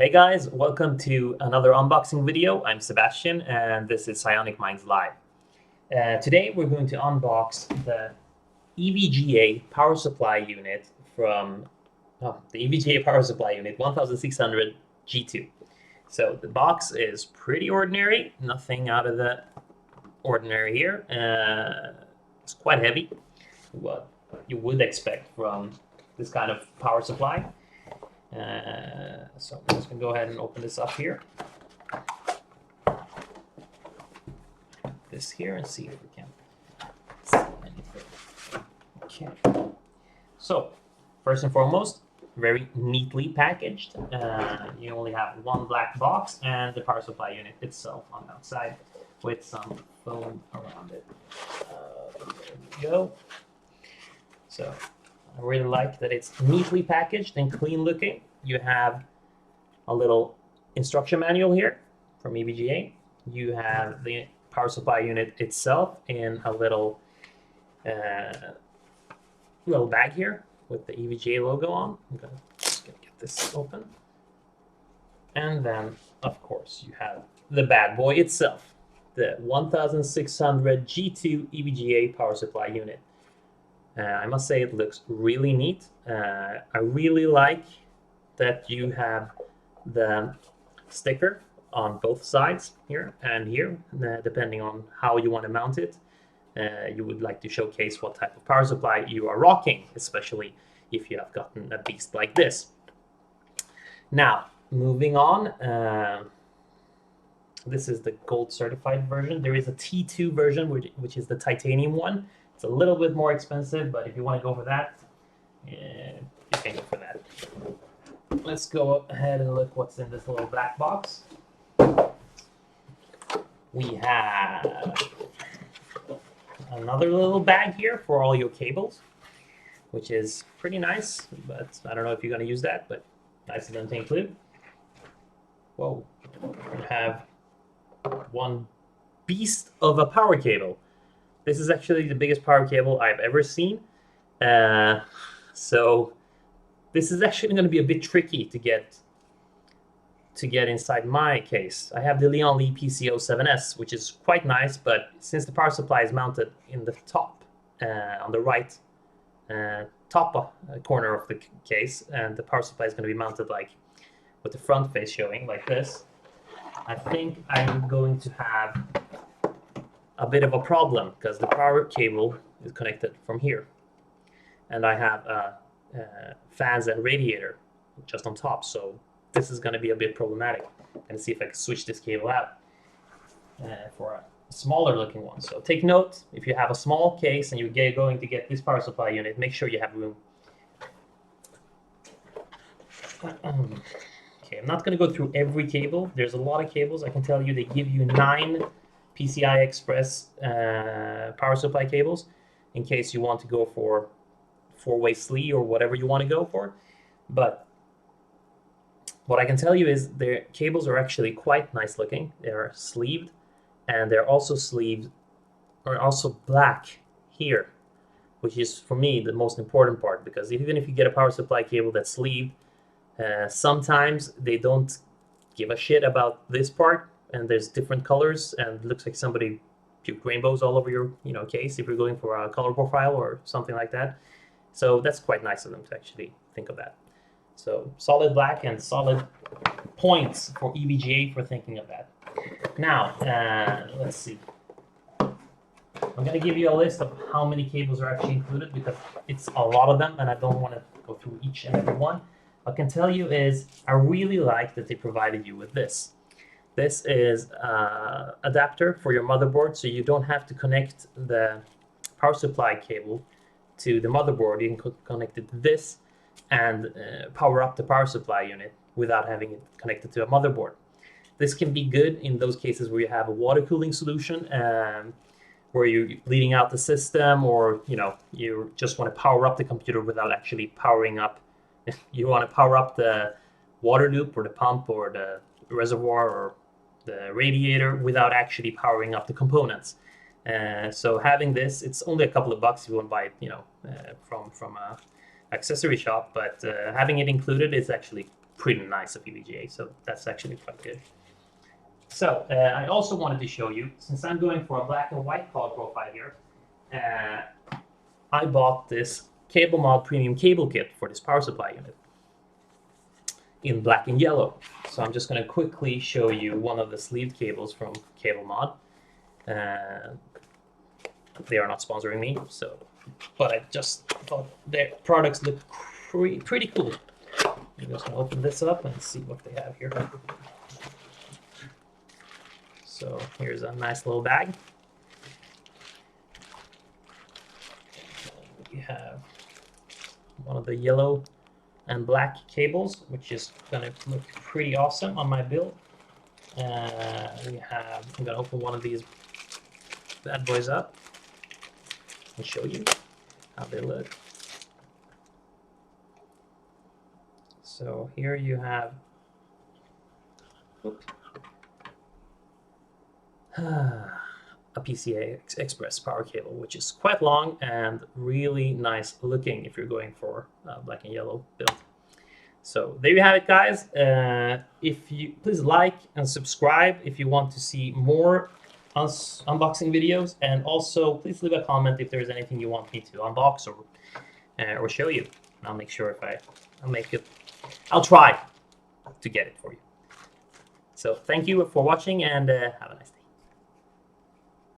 Hey guys, welcome to another unboxing video. I'm Sebastian and this is Psionic Minds Live. Today we're going to unbox the EVGA power supply unit from the EVGA power supply unit 1600 G2. So the box is pretty ordinary, nothing out of the ordinary here. It's quite heavy, what you would expect from this kind of power supply. So I'm just going to go ahead and open this up here. This here and see if we can see anything. Okay. So first and foremost, very neatly packaged. You only have one black box and the power supply unit itself on the outside with some foam around it. There we go. So I really like that it's neatly packaged and clean looking. You have a little instruction manual here from EVGA. You have the power supply unit itself in a little bag here with the EVGA logo on. I'm just gonna get this open. And then, of course, you have the bad boy itself, the 1600 G2 EVGA power supply unit. I must say it looks really neat. I really like that you have the sticker on both sides here and here, depending on how you want to mount it. You would like to showcase what type of power supply you are rocking, especially if you have gotten a beast like this. Now, moving on, this is the gold certified version. There is a T2 version, which is the titanium one. It's a little bit more expensive, but if you want to go for that, you can go for that. Let's go ahead and look what's in this little black box. We have another little bag here for all your cables, which is pretty nice, but I don't know if you're going to use that, but nice of them to include. Whoa, we have one beast of a power cable. This is actually the biggest power cable I've ever seen. So this is actually going to be a bit tricky to get inside my case. I have the Leon Lee PC07S, which is quite nice, but since the power supply is mounted in the top, on the right top corner of the case, and the power supply is going to be mounted like with the front face showing like this, I think I'm going to have a bit of a problem because the power cable is connected from here, and I have fans and radiator just on top, so this is going to be a bit problematic. And see if I can switch this cable out for a smaller looking one. So take note, if you have a small case and you're going to get this power supply unit, make sure you have room. Okay, I'm not going to go through every cable. There's a lot of cables. I can tell you they give you 9 PCI Express power supply cables in case you want to go for 4-way SLE or whatever you want to go for. But what I can tell you is their cables are actually quite nice looking. They're sleeved, and they're also black here, which is for me the most important part, because even if you get a power supply cable that's sleeved, sometimes they don't give a shit about this part, and there's different colors, and it looks like somebody puked rainbows all over your case if you're going for a color profile or something like that. So that's quite nice of them to actually think of that. So solid black and solid points for EVGA for thinking of that. Now, let's see. I'm going to give you a list of how many cables are actually included, because it's a lot of them and I don't want to go through each and every one. What I can tell you is I really like that they provided you with this. This is an adapter for your motherboard, so you don't have to connect the power supply cable to the motherboard. You can connect it to this and power up the power supply unit without having it connected to a motherboard. This can be good in those cases where you have a water cooling solution, where you're bleeding out the system, or you just want to power up the computer without actually powering up. You want to power up the water loop or the pump or the reservoir or the radiator without actually powering up the components. So having this, it's only a couple of bucks if you want to buy it, from a accessory shop, but having it included is actually pretty nice of EVGA, so that's actually quite good. So I also wanted to show you, since I'm going for a black and white color profile here, I bought this Cablemod premium cable kit for this power supply unit in black and yellow. So I'm just going to quickly show you one of the sleeved cables from Cablemod. They are not sponsoring me, so, but I just thought their products look pretty cool. I'm just going to open this up and see what they have here. So here's a nice little bag. We have one of the yellow and black cables, which is going to look pretty awesome on my build. I'm going to open one of these bad boys up and show you how they look. So here you have a PCIe Express power cable, which is quite long and really nice looking if you're going for a black and yellow build. So there you have it, guys. If you please like and subscribe if you want to see more unboxing videos, and also please leave a comment if there's anything you want me to unbox or show you. I'll make sure I'll try to get it for you. So thank you for watching, and have a nice day.